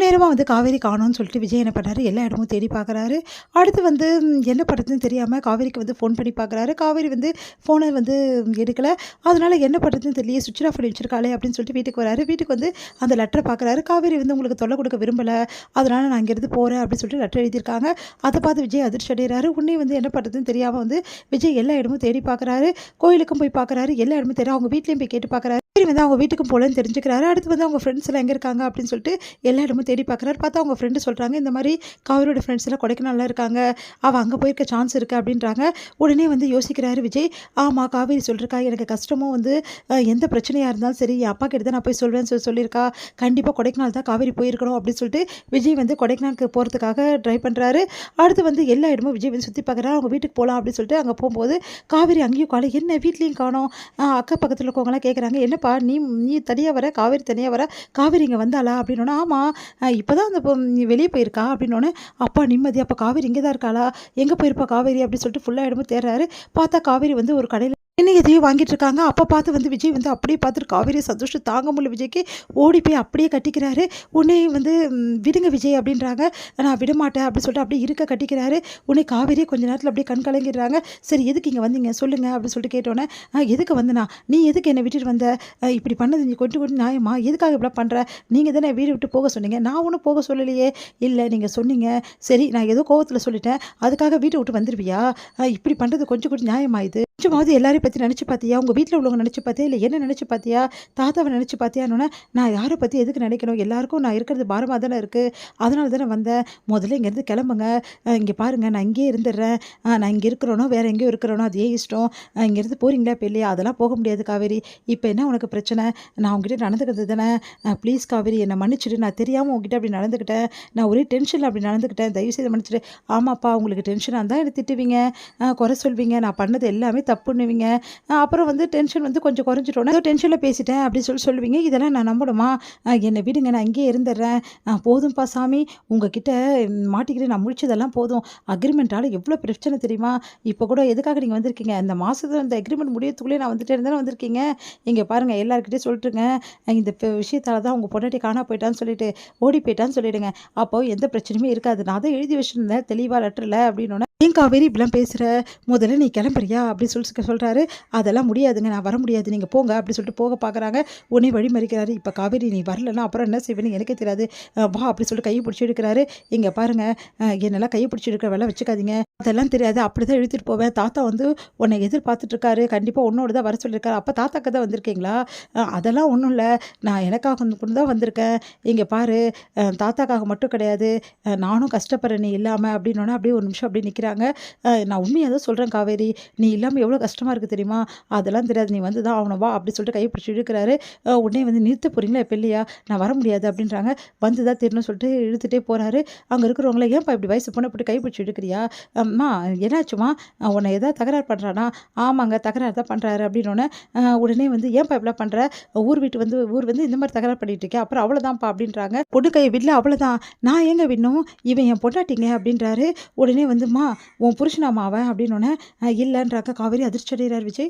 நேரமாக வந்து காவேரி காணோம்னு சொல்லிட்டு விஜய் என்ன பண்ணாரு, எல்லா இடமும் தேடி பார்க்குறாரு. அடுத்து வந்து என்ன பண்ணுறதுன்னு தெரியாமல் காவேரிக்கு வந்து ஃபோன் பண்ணி பார்க்குறாரு. காவேரி வந்து ஃபோனை வந்து எடுக்கலை. அதனால் என்ன பண்ணுறதுன்னு தெரியலையே, சுவிட்ச் ஆஃப் பண்ணி வச்சிருக்காளே அப்படின்னு சொல்லிட்டு வீட்டுக்கு வராரு. வீட்டுக்கு வந்து அந்த லெட்டரை பார்க்குறாரு. காவேரி வந்து உங்களுக்கு தொல்லை கொடுக்க விரும்பலை, அதனால் நான் இங்கேருந்து போகிறேன் அப்படின்னு சொல்லிட்டு லெட்டர் எழுதியிருக்காங்க. அதை பார்த்து விஜய் அதிர்ச்சி அடைகிறாரு. உடனே வந்து என்ன பண்ணுறதுன்னு தெரியாமல் வந்து விஜய் எல்லா இடமும் தேடி பார்க்குறாரு. கோயிலுக்கும் போய் பார்க்குறாரு. எல்லா இடமும் தெரியும். அவங்க வீட்லேயும் போய் கேட்டு பார்க்குறாரு. வந்து அவங்க வீட்டுக்கும் போலன்னு தெரிஞ்சுக்கிறாரு. அடுத்து வந்து அவங்க ஃப்ரெண்ட்ஸ் எல்லாம் எங்கே இருக்காங்க அப்படின்னு சொல்லிட்டு எல்லா இடமும் தேடி பார்க்குறாரு. பார்த்தா அவங்க ஃப்ரெண்டு சொல்கிறாங்க, இந்த மாதிரி காவேரியோட ஃப்ரெண்ட்ஸ் எல்லாம் கொடைக்கானல்ல இருக்காங்க, அவள் அங்கே போயிருக்க சான்ஸ் இருக்குது அப்படின்றாங்க. உடனே வந்து யோசிக்கிறாரு விஜய், ஆமாம் காவேரி சொல்லியிருக்கா, எனக்கு கஷ்டமும் வந்து எந்த பிரச்சனையாக இருந்தாலும் சரி என் அப்பா கிட்ட தான் நான் போய் சொல்வேன்னு சொல்லியிருக்கா, கண்டிப்பாக கொடைக்கானல் தான் காவேரி போயிருக்கணும் அப்படின்னு சொல்லிட்டு விஜய் வந்து கொடைக்கானலுக்கு போகிறதுக்காக ட்ரை பண்ணுறாரு. அடுத்து வந்து எல்லா இடமும் விஜய் வந்து சுற்றி பார்க்குறாரு. அவங்க வீட்டுக்கு போகலாம் அப்படின்னு சொல்லிட்டு அங்கே போகும்போது காவேரி அங்கேயும் காணும், என்ன வீட்லேயும் காணும். அக்கா பக்கத்தில் இருக்கவங்களாம் கேட்குறாங்க, என்னப்பா நீ நீ தனியாக வர, காவேரி தனியாக வர, காவேரி இங்கே வந்தாளா அப்படின்னோன்னா, ஆமாம் இப்போ தான் அந்த நீ வெளியே போயிருக்கா அப்படின்னோடனே, அப்பா நிம்மதி, அப்போ காவேரி இங்கே தான் இருக்காளா, எங்கே போயிருப்பா காவேரி அப்படின்னு சொல்லிட்டு ஃபுல்லாக இடமும் தேடுறாரு. பார்த்தா காவேரி வந்து ஒரு கடையில் என்ன எதையும் வாங்கிட்டு இருக்காங்க. அப்போ பார்த்து வந்து விஜய் வந்து அப்படியே பார்த்துட்டு காவேரி சந்தோஷம் தாங்க முடியல விஜய்க்கு. ஓடி போய் அப்படியே கட்டிக்கிறாரு. உடனே வந்து விடுங்க விஜய் அப்படின்றாங்க. நான் விடமாட்டேன் அப்படின்னு சொல்லிட்டு அப்படியே இருக்க கட்டிக்கிறாரு. உடனே காவேரியே கொஞ்ச நேரத்தில் அப்படியே கண் கலங்கிடுறாங்க. சரி எதுக்கு இங்கே வந்தீங்க சொல்லுங்கள் அப்படின்னு சொல்லிட்டு கேட்டோன்னே, எதுக்கு வந்தனா, நீ எதுக்கு என்னை விட்டுட்டு வந்த, இப்படி பண்ணது நீ கொஞ்சம் நியாயமா, எதுக்காக இப்படி பண்ணுற, நீங்கள் தானே வீடு விட்டு போக சொன்னீங்க, நான் ஒன்றும் போக சொல்லலையே. இல்லை நீங்கள் சொன்னீங்க, சரி நான் ஏதோ கோவத்தில் சொல்லிட்டேன், அதுக்காக வீட்டை விட்டு வந்துடுவியா, இப்படி பண்ணுறது கொஞ்சம் நியாயமா, இது கொஞ்சமாவது எல்லாரையும் பற்றி நினச்சி பார்த்தியா, உங்கள் வீட்டில் உள்ளவங்க நினச்சி பார்த்தியா, இல்லை என்ன நினச்சி பார்த்தியா, தாத்தாவை நினச்சி பார்த்தியான்னு. நான் யாரை பற்றி எதுக்கு நினைக்கணும், எல்லாருக்கும் நான் இருக்கிறது பாரமாக தானே இருக்குது, அதனால தானே வந்தேன். முதல்ல இங்கேருந்து கிளம்புங்க, இங்கே பாருங்கள் நான் இங்கேயே இருந்துடுறேன், நான் இங்கே இருக்கிறோனோ வேறு எங்கேயோ இருக்கிறோனோ அது ஏன் இஷ்டம், இங்கேருந்து போகிறீங்களா இப்போ இல்லையா, அதெல்லாம் போக முடியாது காவேரி, இப்போ என்ன உனக்கு பிரச்சனை, நான் உங்ககிட்ட நடந்துக்கிறது தானே, ப்ளீஸ் காவேரி என்னை மன்னிச்சிடு, நான் தெரியாமல் உங்ககிட்ட அப்படி நடந்துக்கிட்டேன், நான் ஒரே டென்ஷனில் அப்படி நடந்துக்கிட்டேன், தயவுசெய்து மன்னிச்சிடு. ஆமாப்பா உங்களுக்கு டென்ஷனாக இருந்தால் என்னை திட்டுவீங்க, குறை சொல்வீங்க, நான் பண்ணது எல்லாமே தப்புன்னுவீங்க, அப்புறம் வந்து டென்ஷன் வந்து கொஞ்சம் குறைஞ்சிட்டோன்னா டென்ஷனில் பேசிட்டேன் அப்படின்னு சொல்லுவீங்க. இதெல்லாம் நான் நம்பணுமா, என்னை விடுங்க நான் இங்கேயே இருந்துடுறேன், போதும்ப்பா சாமி, உங்ககிட்ட மாட்டிக்கிட்டு நான் முடிச்சதெல்லாம் போதும், அக்ரிமெண்ட்டால் எவ்வளோ பிரச்சனை தெரியுமா, இப்போ கூட எதுக்காக நீங்கள் வந்திருக்கீங்க, இந்த மாதத்தில் இந்த அக்ரிமெண்ட் முடியறதுக்குள்ளே நான் வந்துட்டே இருந்தாலும் வந்திருக்கீங்க, இங்கே பாருங்கள் எல்லாருக்கிட்டே சொல்லிட்டுருங்க, இந்த விஷயத்தால் தான் உங்கள் பொண்டாட்டி காணா போயிட்டான்னு சொல்லிட்டு ஓடி போயிட்டான்னு சொல்லிவிடுங்க, அப்போ எந்த பிரச்சனையுமே இருக்காது, நான் தான் எழுதி வச்சுருந்தேன் தெளிவாக லெட்டரில் அப்படின்னோன்னே, ஏன் காவேரி இப்படிலாம் பேசுகிற, முதல்ல நீ கிளம்புறியா அப்படின்னு சொல்கிறாரு. அதெல்லாம் முடியாதுங்க, நான் வர முடியாது, நீங்கள் போங்க அப்படி சொல்லிட்டு போக பார்க்குறாங்க. உடனே வழி மறிக்கிறாரு. இப்போ காவேரி நீ வரலன்னா அப்புறம் என்ன செய்வேன்னு எனக்கே தெரியாது, வா அப்படி சொல்லிட்டு கையை பிடிச்சி எடுக்கிறாரு. இங்கே பாருங்கள், என்னெல்லாம் கையை பிடிச்சி எடுக்கிற வேலை வச்சுக்காதீங்க, அதெல்லாம் தெரியாது, அப்படி தான் இழுத்துட்டு போவேன், தாத்தா வந்து உன்னை எதிர்பார்த்துட்ருக்காரு, கண்டிப்பாக உன்னோட தான் வர சொல்லியிருக்காரு, அப்போ தாத்தாக்கு தான் வந்திருக்கீங்களா, அதெல்லாம் ஒன்றும் இல்லை, நான் எனக்காக தான் வந்திருக்கேன், இங்கே பாரு தாத்தாக்காக மட்டும் கிடையாது, நானும் கஷ்டப்படுறேன் நீ இல்லாமல் அப்படின்னோன்னா அப்படியே ஒரு நிமிஷம் அப்படியே நிற்கிறாங்க. நான் உண்மையாக தான் சொல்கிறேன் காவேரி, நீ இல்லாமல் எவ்வளோ கஷ்டமாக இருக்குது தெரியுமா, அதெல்லாம் தெரியாது, நீ வந்து தான் ஆகணும் வா அப்படி சொல்லிட்டு கையை பிடிச்சி இழுக்கிறாரு. உடனே வந்து நிறுத்த போகிறீங்களா இப்போ இல்லையா, நான் வர முடியாது அப்படின்றாங்க. வந்து தான் தெரியணும்னு சொல்லிட்டு இழுத்துட்டே போகிறாரு. அங்கே இருக்கிறவங்கள ஏன்ப்பா இப்படி வயசு பொண்ணை போட்டு கை பிடிச்சி இழுக்கிறியா, அம்மா என்னாச்சுமா, உன்னை எதாவது தகராறு பண்ணுறானா, ஆமாங்க தகராறு தான் பண்ணுறாரு அப்படின்னோடனே, உடனே வந்து ஏன்ப்பா இப்படிலாம் பண்ணுற, ஊர் வந்து இந்த மாதிரி தகராறு பண்ணிட்டு இருக்கேன், அப்புறம் அவ்வளோதான்ப்பா அப்படின்றாங்க. பொண்ணு கையை விடல அவ்வளோதான், நான் எங்கே விடணும், இவன் என் பொண்டாட்டிங்க அப்படின்றாரு. உடனே வந்துமா உன் புருஷனாமா அவன் அப்படின்னோடனே, இல்லைன்றாங்க. காவேரி அதிர்ச்சி அடைகிறார் விஜய்.